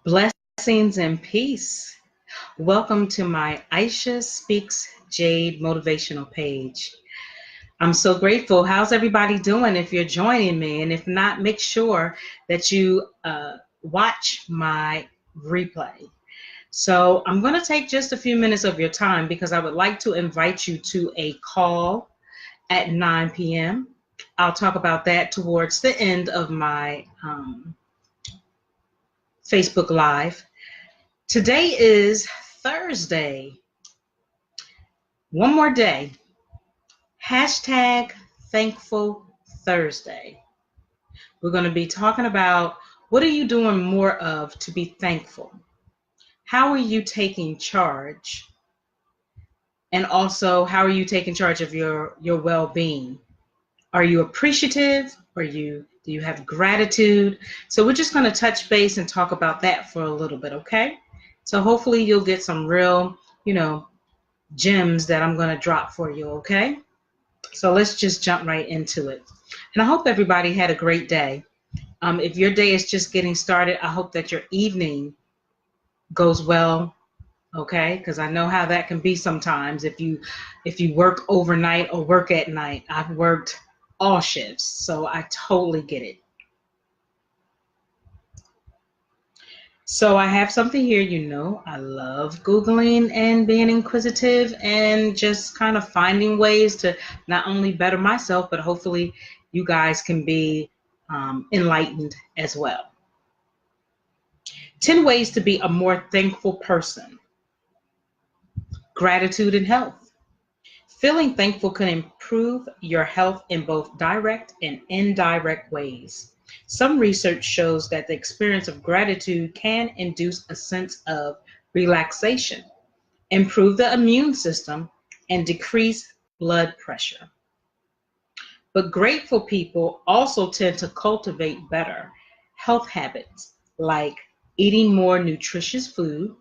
Blessings and peace. Welcome to my Aisha Speaks Jade motivational page. I'm so grateful. How's everybody doing if you're joining me? And if not, make sure that you watch my replay. So I'm going to take just a few minutes of your time because I would like to invite you to a call at 9 p.m. I'll talk about that towards the end of my Facebook Live. Today is Thursday. One more day. Hashtag Thankful Thursday. We're going to be talking about what are you doing more of to be thankful? How are you taking charge? And also, how are you taking charge of your well-being? Are you appreciative? Do you have gratitude? So we're just going to touch base and talk about that for a little bit, okay? So hopefully you'll get some real, gems that I'm going to drop for you, okay? So let's just jump right into it. And I hope everybody had a great day. If your day is just getting started, I hope that your evening goes well, okay? Because I know how that can be sometimes if you work overnight or work at night. I've worked all shifts, so I totally get it. So I have something here, I love Googling and being inquisitive and just kind of finding ways to not only better myself, but hopefully you guys can be enlightened as well. 10 ways to be a more thankful person. Gratitude and health. Feeling thankful can improve your health in both direct and indirect ways. Some research shows that the experience of gratitude can induce a sense of relaxation, improve the immune system, and decrease blood pressure. But grateful people also tend to cultivate better health habits like eating more nutritious food,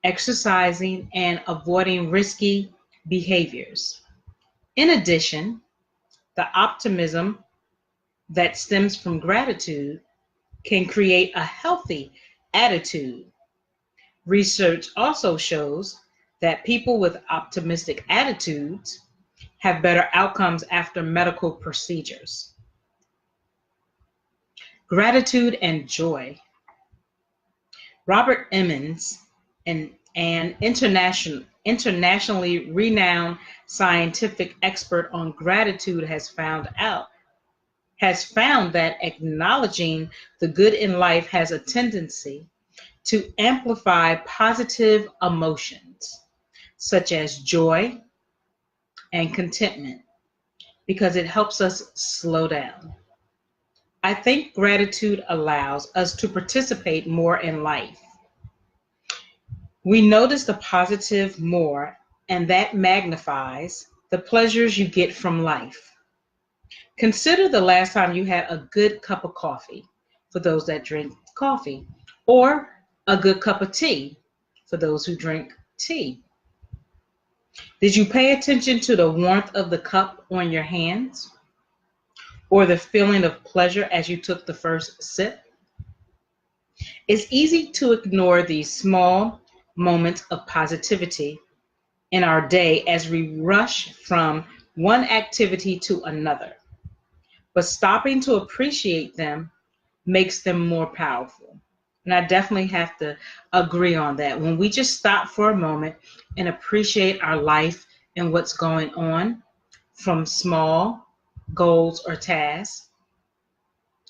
exercising, and avoiding risky behaviors. In addition, the optimism that stems from gratitude can create a healthy attitude. Research also shows that people with optimistic attitudes have better outcomes after medical procedures. Gratitude and joy. Robert Emmons, an internationally renowned scientific expert on gratitude, has found that acknowledging the good in life has a tendency to amplify positive emotions such as joy and contentment because it helps us slow down. I think gratitude allows us to participate more in life. We notice the positive more, and that magnifies the pleasures you get from life. Consider the last time you had a good cup of coffee, for those that drink coffee, or a good cup of tea, for those who drink tea. Did you pay attention to the warmth of the cup on your hands, or the feeling of pleasure as you took the first sip? It's easy to ignore these small moments of positivity in our day as we rush from one activity to another. But stopping to appreciate them makes them more powerful. And I definitely have to agree on that. When we just stop for a moment and appreciate our life and what's going on, from small goals or tasks,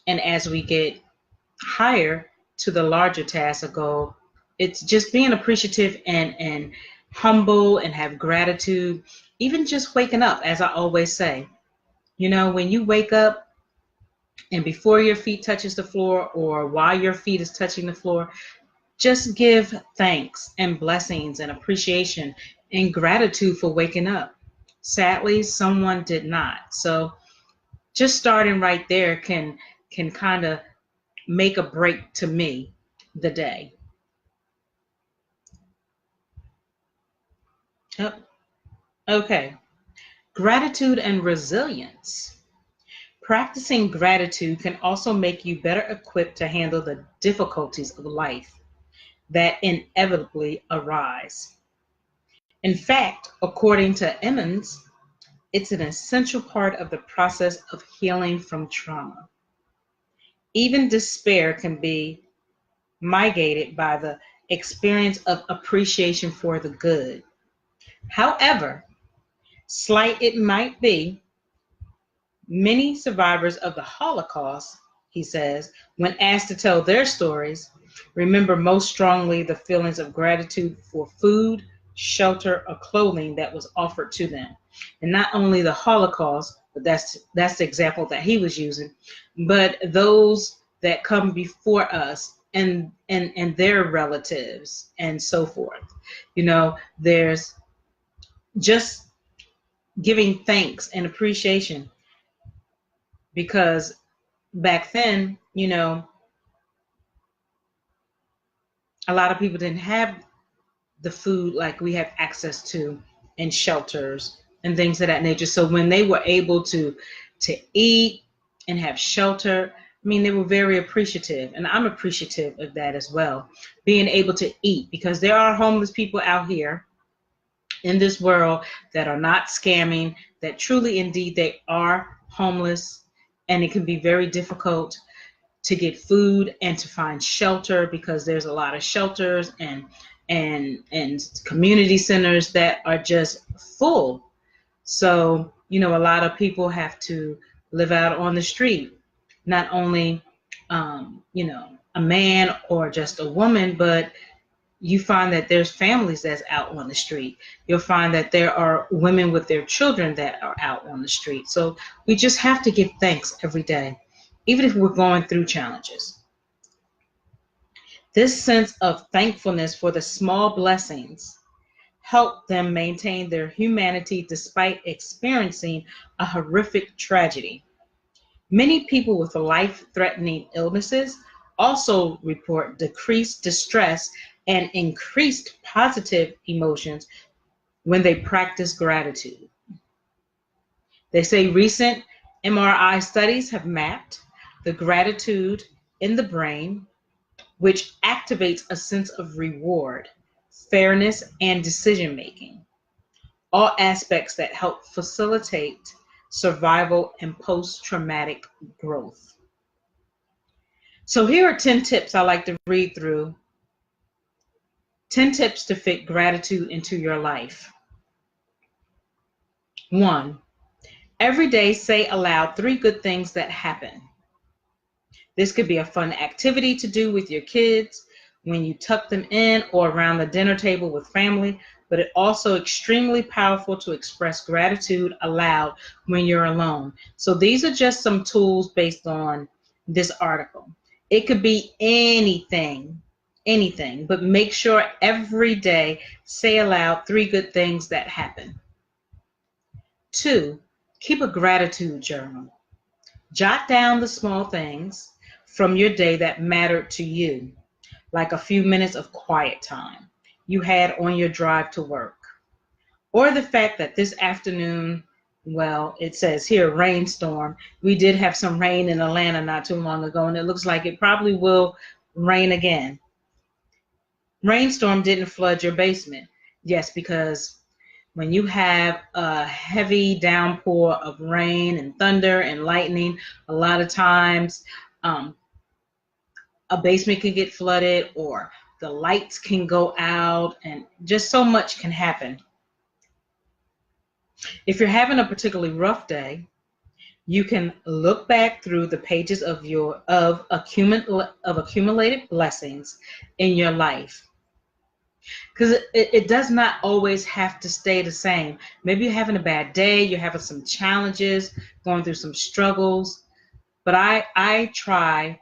and as we get higher to the larger task or goal, it's just being appreciative and humble and have gratitude. Even just waking up, as I always say, when you wake up and before your feet touches the floor or while your feet is touching the floor, just give thanks and blessings and appreciation and gratitude for waking up. Sadly, someone did not. So just starting right there can kind of make a break to me the day. Yep. Okay. Gratitude and resilience. Practicing gratitude can also make you better equipped to handle the difficulties of life that inevitably arise. In fact, according to Emmons, it's an essential part of the process of healing from trauma. Even despair can be mitigated by the experience of appreciation for the good. However, slight it might be, many survivors of the Holocaust, he says, when asked to tell their stories, remember most strongly the feelings of gratitude for food, shelter, or clothing that was offered to them. And not only the Holocaust, but that's the example that he was using, but those that come before us and their relatives and so forth. There's just giving thanks and appreciation, because back then, a lot of people didn't have the food like we have access to, and shelters and things of that nature. So when they were able to eat and have shelter, I mean, they were very appreciative, and I'm appreciative of that as well. Being able to eat, because there are homeless people out here in this world that are not scamming, that truly indeed they are homeless, and it can be very difficult to get food and to find shelter, because there's a lot of shelters and community centers that are just full. So, a lot of people have to live out on the street, not only, a man or just a woman, but you find that there's families that's out on the street. You'll find that there are women with their children that are out on the street. So we just have to give thanks every day, even if we're going through challenges. This sense of thankfulness for the small blessings help them maintain their humanity despite experiencing a horrific tragedy. Many people with life-threatening illnesses also report decreased distress and increased positive emotions when they practice gratitude. They say recent MRI studies have mapped the gratitude in the brain, which activates a sense of reward, fairness, and decision making, all aspects that help facilitate survival and post-traumatic growth. So here are 10 tips I like to read through. 10 tips to fit gratitude into your life. 1. Every day say aloud 3 good things that happen. This could be a fun activity to do with your kids when you tuck them in, or around the dinner table with family, but it's also extremely powerful to express gratitude aloud when you're alone. So these are just some tools based on this article. It could be anything, but make sure every day say aloud 3 good things that happen. 2, keep a gratitude journal. Jot down the small things from your day that mattered to you, like a few minutes of quiet time you had on your drive to work, or the fact that this afternoon, well, it says here rainstorm. We did have some rain in Atlanta not too long ago, and it looks like it probably will rain again. Rainstorm didn't flood your basement. Yes, because when you have a heavy downpour of rain and thunder and lightning, a lot of times a basement can get flooded, or the lights can go out, and just so much can happen. If you're having a particularly rough day, you can look back through the pages of accumulated blessings in your life, because it does not always have to stay the same. Maybe you're having a bad day, you're having some challenges, going through some struggles, but I try.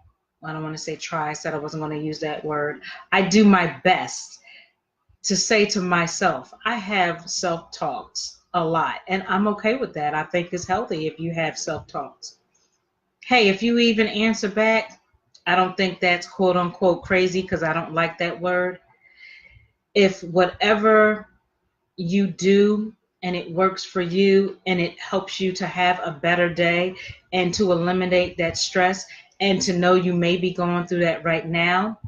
I don't want to say try, I said I wasn't going to use that word. I do my best to say to myself, I have self-talks a lot, and I'm okay with that. I think it's healthy if you have self-talks. Hey, if you even answer back, I don't think that's quote unquote crazy, because I don't like that word. If whatever you do and it works for you and it helps you to have a better day and to eliminate that stress and to know you may be going through that right now,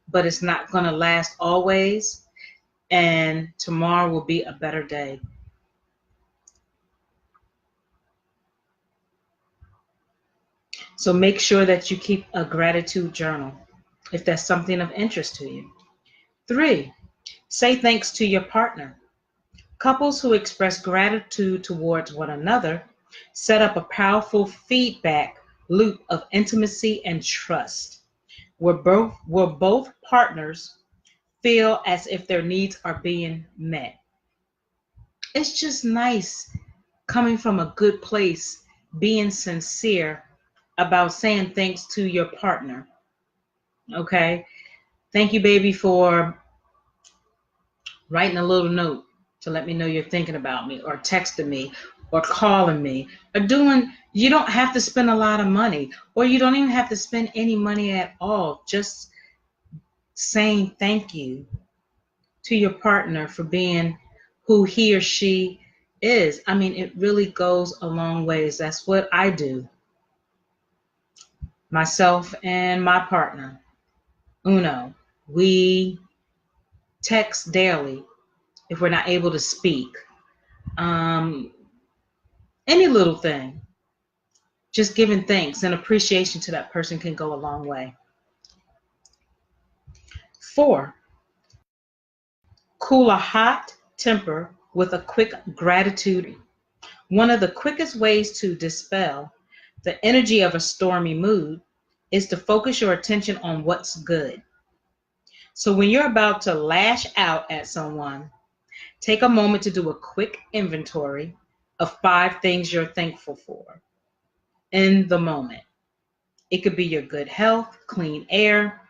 but it's not going to last always, and tomorrow will be a better day. So make sure that you keep a gratitude journal if that's something of interest to you. 3, say thanks to your partner. Couples who express gratitude towards one another set up a powerful feedback loop of intimacy and trust, where both partners feel as if their needs are being met. It's just nice coming from a good place, being sincere about saying thanks to your partner. Okay? Thank you, baby, for writing a little note to let me know you're thinking about me, or texting me, or calling me, or doing, you don't have to spend a lot of money, or you don't even have to spend any money at all. Just saying thank you to your partner for being who he or she is. I mean, it really goes a long ways. That's what I do. Myself and my partner, Uno, we text daily if we're not able to speak. Any little thing, just giving thanks and appreciation to that person can go a long way. 4, cool a hot temper with a quick gratitude. One of the quickest ways to dispel the energy of a stormy mood is to focus your attention on what's good. So when you're about to lash out at someone, take a moment to do a quick inventory of 5 things you're thankful for in the moment. It could be your good health, clean air,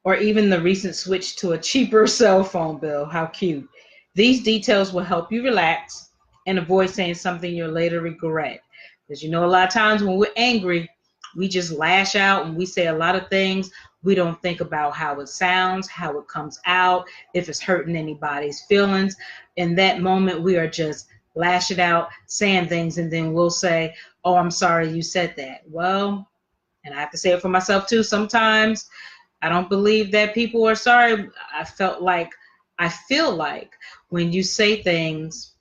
or even the recent switch to a cheaper cell phone bill. How cute. These details will help you relax and avoid saying something you'll later regret. Because a lot of times when we're angry, we just lash out and we say a lot of things. We don't think about how it sounds, how it comes out, if it's hurting anybody's feelings. In that moment, we are just lashing out, saying things, and then we'll say, oh, I'm sorry you said that. Well, and I have to say it for myself too, sometimes I don't believe that people are sorry. I feel like when you say things,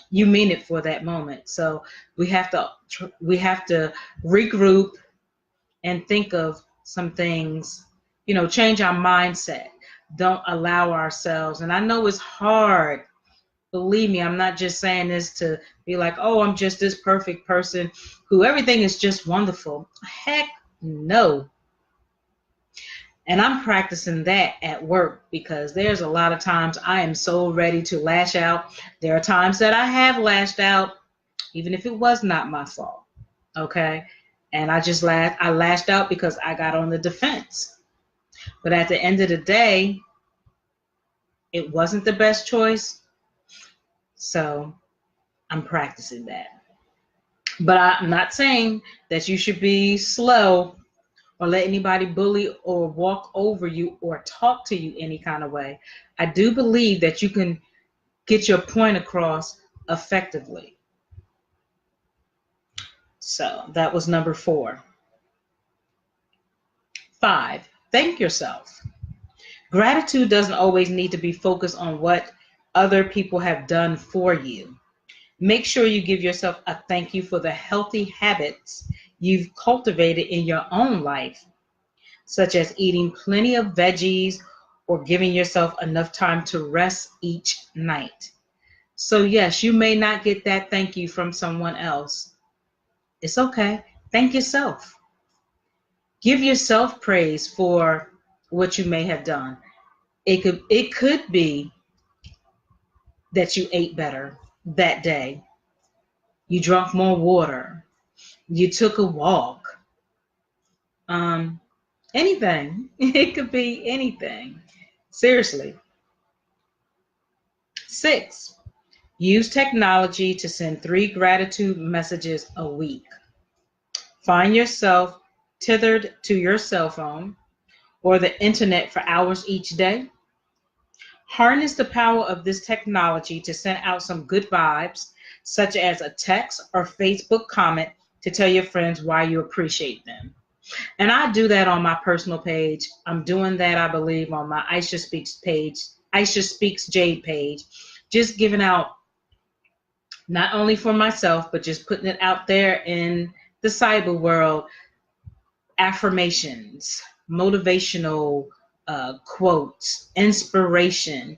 you mean it for that moment. So we have to regroup and think of some things, change our mindset. Don't allow ourselves. And I know it's hard. Believe me, I'm not just saying this to be like, oh, I'm just this perfect person who everything is just wonderful. Heck no. And I'm practicing that at work because there's a lot of times I am so ready to lash out. There are times that I have lashed out, even if it was not my fault. Okay? And I lashed out because I got on the defense. But at the end of the day, it wasn't the best choice. So I'm practicing that. But I'm not saying that you should be slow or let anybody bully or walk over you or talk to you any kind of way. I do believe that you can get your point across effectively. So that was number 4. 5, thank yourself. Gratitude doesn't always need to be focused on what other people have done for you. Make sure you give yourself a thank you for the healthy habits you've cultivated in your own life, such as eating plenty of veggies or giving yourself enough time to rest each night. So yes, you may not get that thank you from someone else. It's okay. Thank yourself. Give yourself praise for what you may have done. It could be that you ate better that day. You drank more water. You took a walk. Anything. It could be anything. Seriously. 6, use technology to send 3 gratitude messages a week. Find yourself tethered to your cell phone or the internet for hours each day. Harness the power of this technology to send out some good vibes, such as a text or Facebook comment to tell your friends why you appreciate them. And I do that on my personal page. I'm doing that, I believe, on my Aisha Speaks page, Aisha Speaks Jade page, just giving out not only for myself, but just putting it out there in the cyber world, affirmations, motivational quotes, inspiration,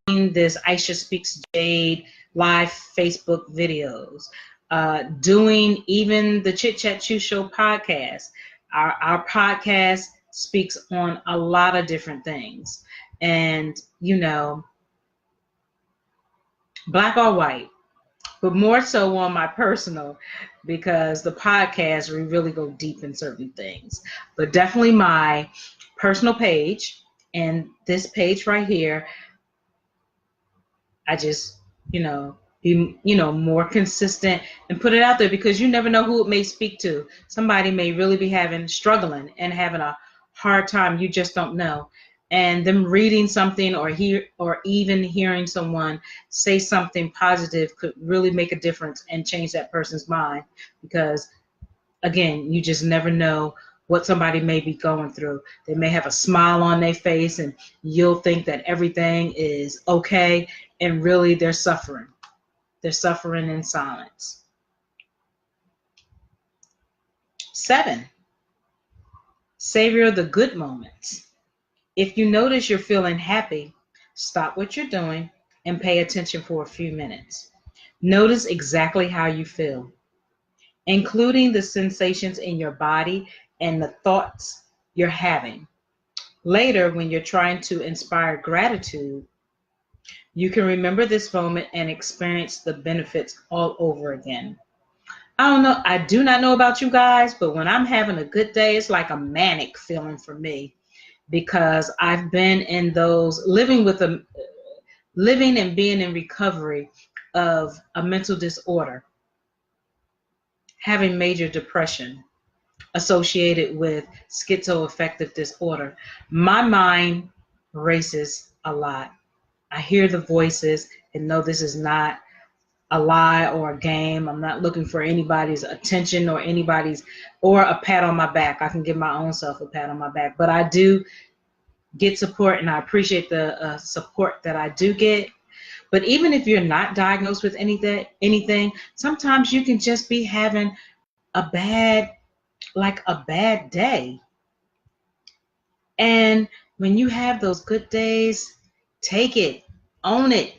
this Aisha Speaks Jade live Facebook videos, doing even the Chit Chat Chew Show podcast. Our podcast speaks on a lot of different things. And, black or white, but more so on my personal, because the podcast, we really go deep in certain things. But definitely my personal page and this page right here, I just, be, more consistent and put it out there, because you never know who it may speak to. Somebody may really be struggling and having a hard time. You just don't know. And them reading something or even hearing someone say something positive could really make a difference and change that person's mind, because again, you just never know what somebody may be going through. They may have a smile on their face and you'll think that everything is okay, and really they're suffering. They're suffering in silence. 7, savor the good moments. If you notice you're feeling happy, stop what you're doing and pay attention for a few minutes. Notice exactly how you feel, including the sensations in your body and the thoughts you're having. Later, when you're trying to inspire gratitude, you can remember this moment and experience the benefits all over again. I don't know, I do not know about you guys, but when I'm having a good day, it's like a manic feeling for me, because I've been in those living and being in recovery of a mental disorder, having major depression associated with schizoaffective disorder. My mind races a lot. I hear the voices and know this is not a lie or a game. I'm not looking for anybody's attention or a pat on my back. I can give my own self a pat on my back, but I do get support, and I appreciate the support that I do get. But even if you're not diagnosed with anything, sometimes you can just be having a bad day. And when you have those good days, take it, own it,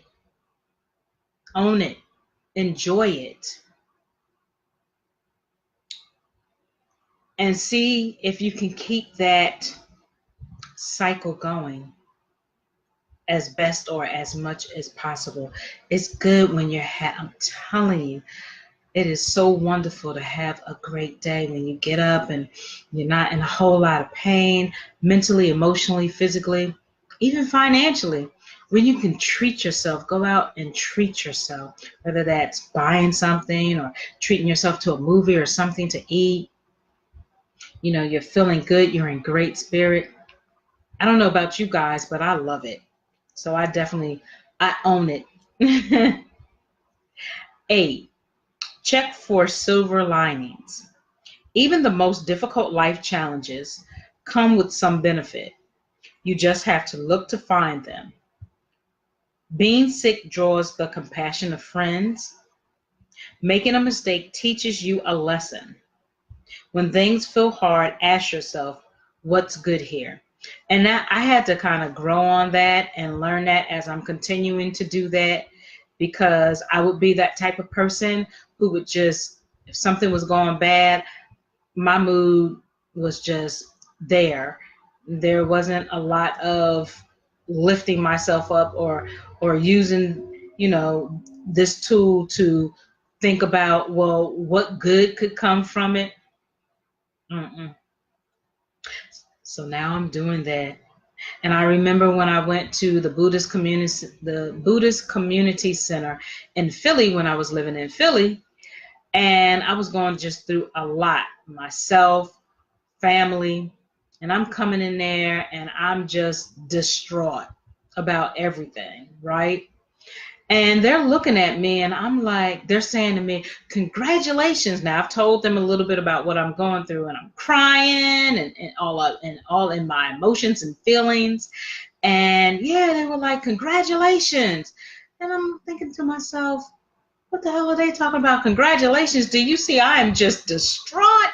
enjoy it, and see if you can keep that cycle going as best or as much as possible. It's good when I'm telling you, it is so wonderful to have a great day when you get up and you're not in a whole lot of pain, mentally, emotionally, physically, even financially. When you can treat yourself, go out and treat yourself, whether that's buying something or treating yourself to a movie or something to eat. You're feeling good, you're in great spirit. I don't know about you guys, but I love it. So I own it. 8, check for silver linings. Even the most difficult life challenges come with some benefit. You just have to look to find them. Being sick draws the compassion of friends. Making a mistake teaches you a lesson. When things feel hard, ask yourself, what's good here? And that I had to kind of grow on that and learn that as I'm continuing to do that, because I would be that type of person who would just, if something was going bad, my mood was just there. There wasn't a lot of lifting myself up or using, this tool to think about, well, what good could come from it. Mm-mm. So now I'm doing that. And I remember when I went to the Buddhist Community Center in Philly, when I was living in Philly, and I was going just through a lot, myself, family, and I'm coming in there and I'm just distraught about everything, right? And they're looking at me and I'm like, they're saying to me, congratulations. Now I've told them a little bit about what I'm going through and I'm crying and all in my emotions and feelings. And yeah, they were like, congratulations. And I'm thinking to myself, what the hell are they talking about? Congratulations. Do you see I am just distraught?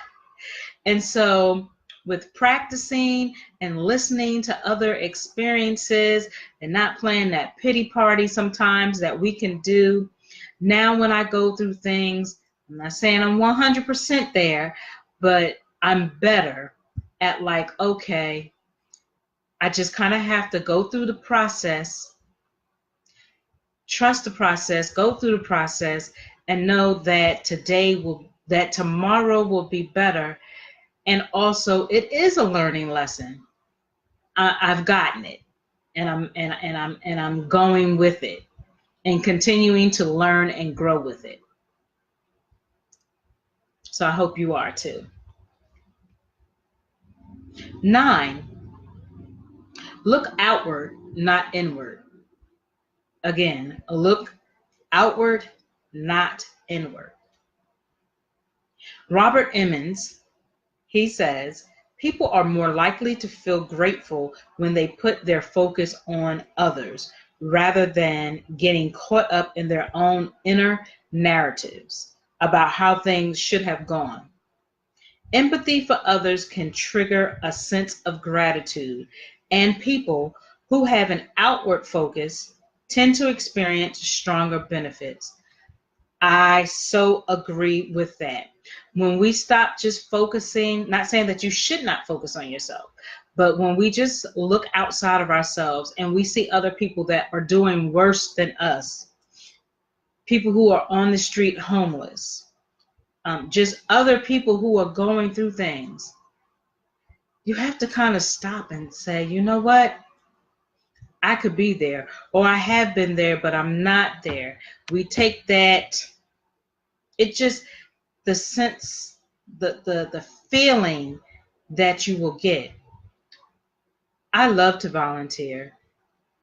And so, with practicing and listening to other experiences and not playing that pity party sometimes that we can do, now when I go through things, I'm not saying I'm 100% there, but I'm better at like, okay, I just kind of have to go through the process, trust the process, go through the process, and know that tomorrow will be better. And also, it is a learning lesson. I've gotten it, and I'm going with it, and continuing to learn and grow with it. So I hope you are too. 9, look outward, not inward. Again, look outward, not inward. Robert Emmons, he says, people are more likely to feel grateful when they put their focus on others rather than getting caught up in their own inner narratives about how things should have gone. Empathy for others can trigger a sense of gratitude, and people who have an outward focus tend to experience stronger benefits. I so agree with that. When we stop just focusing, not saying that you should not focus on yourself, but when we just look outside of ourselves and we see other people that are doing worse than us, people who are on the street homeless, just other people who are going through things, you have to kind of stop and say, you know what? I could be there, or I have been there, but I'm not there. We take that, it just, the sense, the feeling that you will get. I love to volunteer.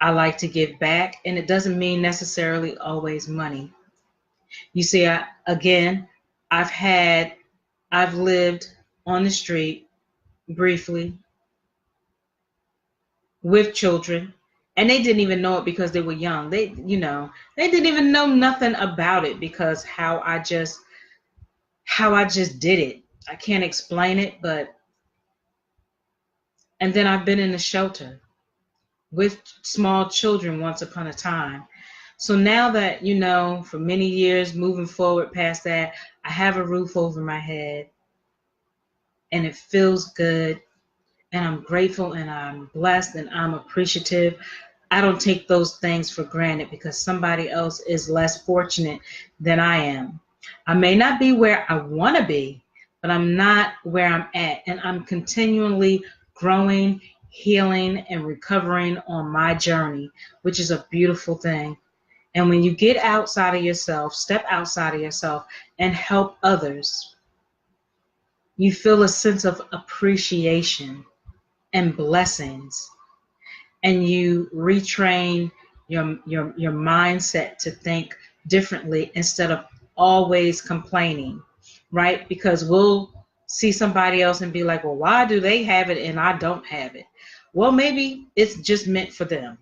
I like to give back, and it doesn't mean necessarily always money. You see, I've lived on the street briefly with children, and they didn't even know it because they were young. They didn't even know nothing about it because how I just did it. I can't explain it, and then I've been in a shelter with small children once upon a time. So now that, for many years moving forward past that, I have a roof over my head and it feels good and I'm grateful and I'm blessed and I'm appreciative. I don't take those things for granted because somebody else is less fortunate than I am. I may not be where I want to be, but I'm not where I'm at. And I'm continually growing, healing, and recovering on my journey, which is a beautiful thing. And when you get outside of yourself, step outside of yourself and help others, you feel a sense of appreciation and blessings. And you retrain your mindset to think differently instead of always complaining, right? Because we'll see somebody else and be like, well, why do they have it and I don't have it? Well, maybe it's just meant for them,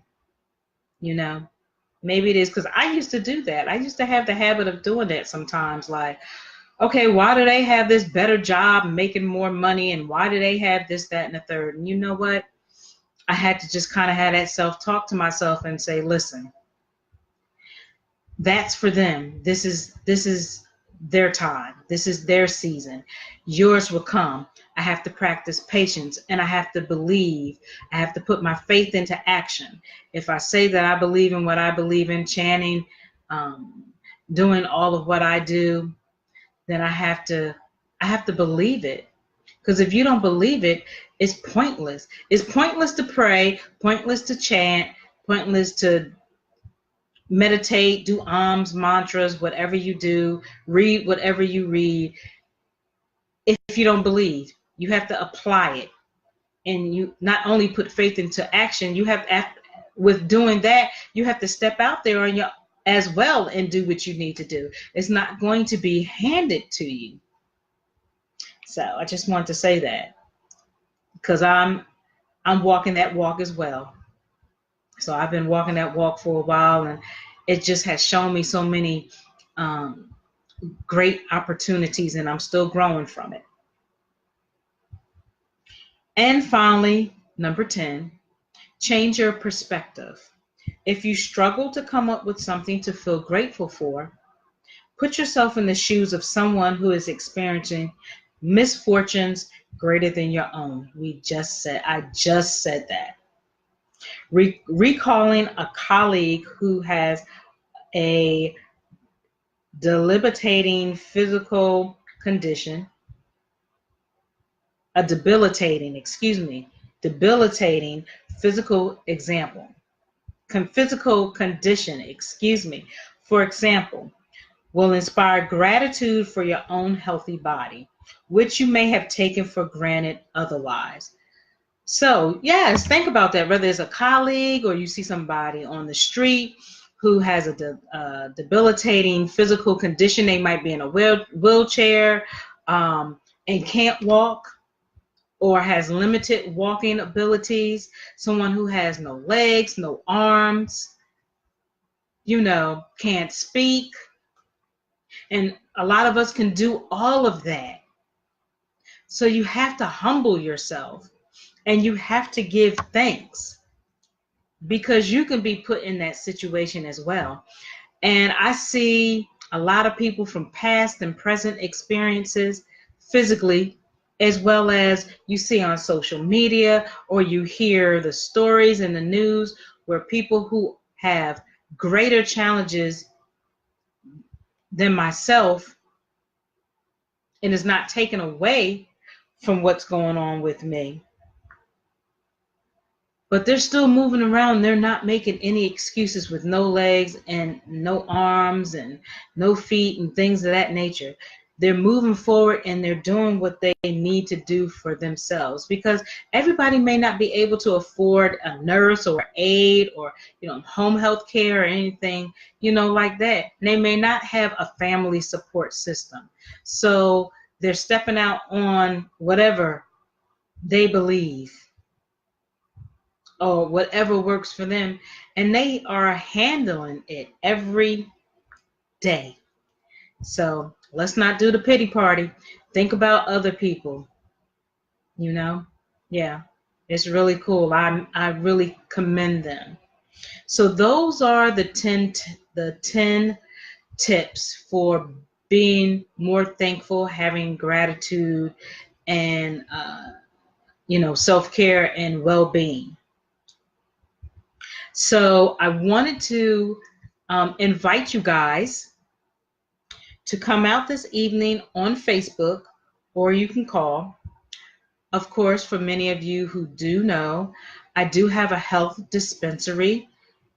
Maybe it is, because I used to do that. I used to have the habit of doing that sometimes, like, okay, why do they have this better job, making more money, and why do they have this, that, and the third? And you know what? I had to just kind of have that self-talk to myself and say, listen, that's for them. This is their time. This is their season. Yours will come. I have to practice patience and I have to believe. I have to put my faith into action. If I say that I believe in what I believe in, chanting, doing all of what I do, then I have to believe it. Because if you don't believe it, it's pointless. It's pointless to pray, pointless to chant, pointless to meditate, do alms, mantras, whatever you do, read whatever you read. If you don't believe, you have to apply it. And you not only put faith into action, you have with doing that, you have to step out there on your as well and do what you need to do. It's not going to be handed to you. So I just want to say that because I'm walking that walk as well. So I've been walking that walk for a while, and it just has shown me so many great opportunities, and I'm still growing from it. And finally, number 10, change your perspective. If you struggle to come up with something to feel grateful for, put yourself in the shoes of someone who is experiencing misfortunes greater than your own. I just said that. Recalling a colleague who has a debilitating physical condition, debilitating physical condition, for example, will inspire gratitude for your own healthy body, which you may have taken for granted otherwise. So, yes, think about that. Whether it's a colleague or you see somebody on the street who has a debilitating physical condition, they might be in a wheelchair and can't walk or has limited walking abilities, someone who has no legs, no arms, can't speak. And a lot of us can do all of that. So you have to humble yourself and you have to give thanks because you can be put in that situation as well. And I see a lot of people from past and present experiences physically, as well as you see on social media or you hear the stories in the news where people who have greater challenges than myself, and is not taken away from what's going on with me, but they're still moving around. They're not making any excuses with no legs and no arms and no feet and things of that nature. They're moving forward and they're doing what they need to do for themselves, because everybody may not be able to afford a nurse or aide or home health care or anything like that. They may not have a family support system, so they're stepping out on whatever they believe or whatever works for them, and they are handling it every day. So let's not do the pity party. Think about other people, Yeah, it's really cool. I really commend them. So those are the 10 tips for being more thankful, having gratitude, and self-care and well-being. So I wanted to invite you guys to come out this evening on Facebook, or you can call. Of course, for many of you who do know, I do have a health dispensary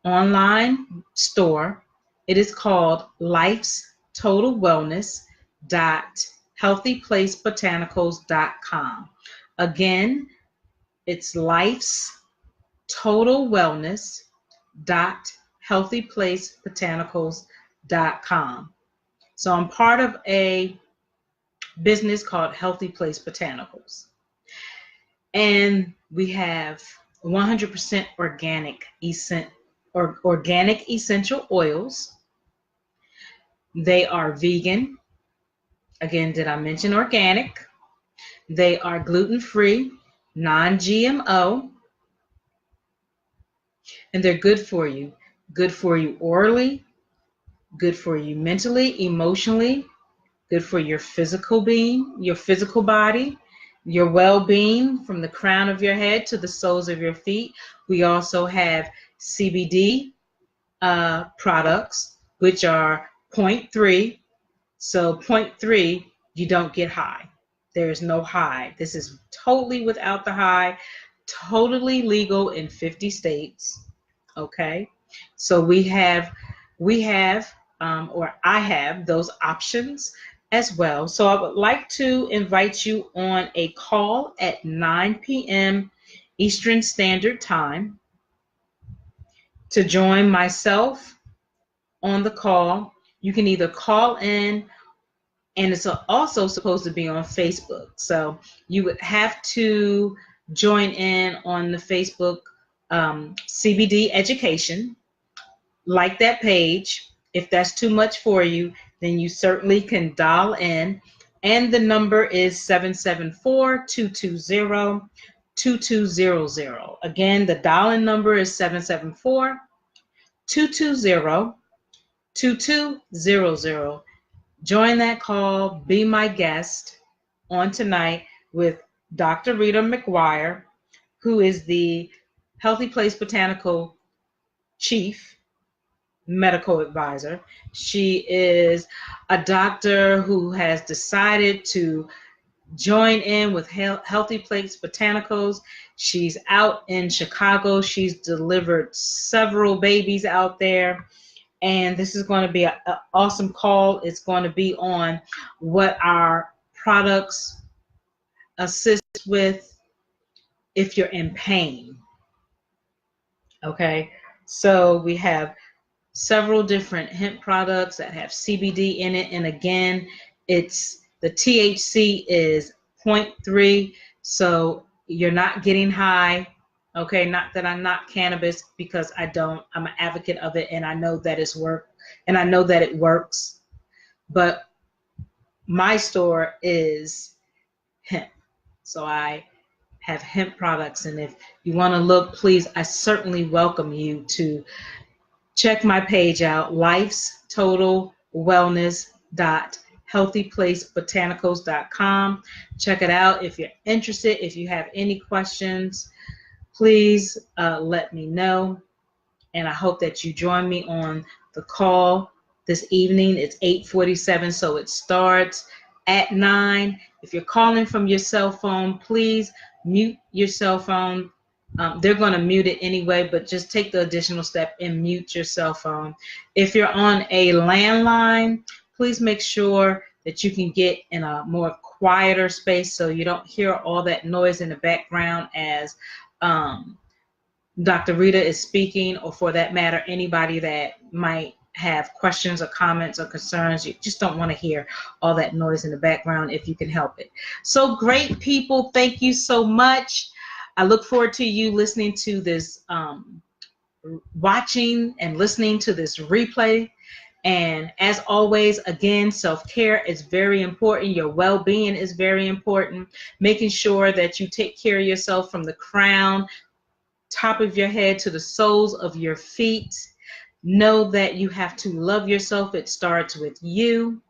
online store. It is called Life's Total Wellness .healthyplacebotanicals.com. Again, it's Life's Total Wellness .healthyplacebotanicals.com. So I'm part of a business called Healthy Place Botanicals. And we have 100% organic essential oils. They are vegan. Again, did I mention organic? They are gluten-free, non-GMO, and they're good for you. Good for you orally, good for you mentally, emotionally, good for your physical being, your physical body, your well-being from the crown of your head to the soles of your feet. We also have CBD products, which are 0.3. So 0.3, you don't get high. There is no high. This is totally without the high, totally legal in 50 states. Okay, so I have those options as well. So I would like to invite you on a call at 9 p.m. Eastern Standard Time. To join myself on the call, you can either call in, and it's also supposed to be on Facebook. So you would have to join in on the Facebook CBD education, like that page. If that's too much for you, then you certainly can dial in. And the number is 774-220-2200. Again, the dial-in number is 774-220-2200. Join that call. Be my guest on tonight with Dr. Rita McGuire, who is the Healthy Place Botanical Chief Medical Advisor. She is a doctor who has decided to join in with Healthy Place Botanicals. She's out in Chicago. She's delivered several babies out there. And this is going to be an awesome call. It's going to be on what our products assist with if you're in pain. Okay, so we have several different hemp products that have CBD in it. And again, it's the THC is 0.3, so you're not getting high. Okay, not that I'm not cannabis, because I don't. I'm an advocate of it, and I know that it's and I know that it works. But my store is hemp, so I have hemp products. And if you want to look, please, I certainly welcome you to check my page out, lifestotalwellness.healthyplacebotanicals.com. Check it out if you're interested. If you have any questions, please let me know. And I hope that you join me on the call this evening. It's 8:47, so it starts at 9. If you're calling from your cell phone, please mute your cell phone. They're going to mute it anyway, but just take the additional step and mute your cell phone. If you're on a landline, please make sure that you can get in a more quieter space so you don't hear all that noise in the background as Dr. Rita is speaking, or for that matter, anybody that might have questions or comments or concerns. You just don't want to hear all that noise in the background if you can help it. So great, people. Thank you so much. I look forward to you listening to this, watching and listening to this replay. And as always, again, self-care is very important. Your well-being is very important. Making sure that you take care of yourself from the crown, top of your head to the soles of your feet. Know that you have to love yourself. It starts with you.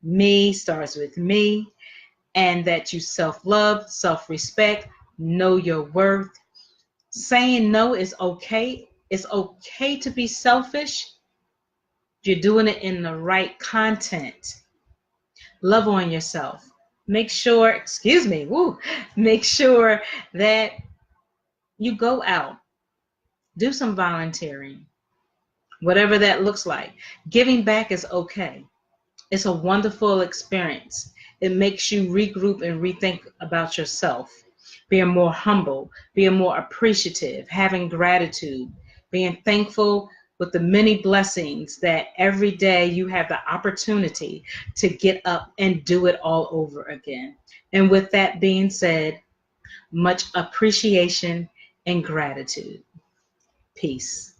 Me starts with me. And that you self-love, self-respect, know your worth. Saying no is okay. It's okay to be selfish if you're doing it in the right content. Love on yourself. Make sure, make sure that you go out. Do some volunteering, whatever that looks like. Giving back is okay. It's a wonderful experience. It makes you regroup and rethink about yourself, being more humble, being more appreciative, having gratitude, being thankful with the many blessings that every day you have the opportunity to get up and do it all over again. And with that being said, much appreciation and gratitude. Peace.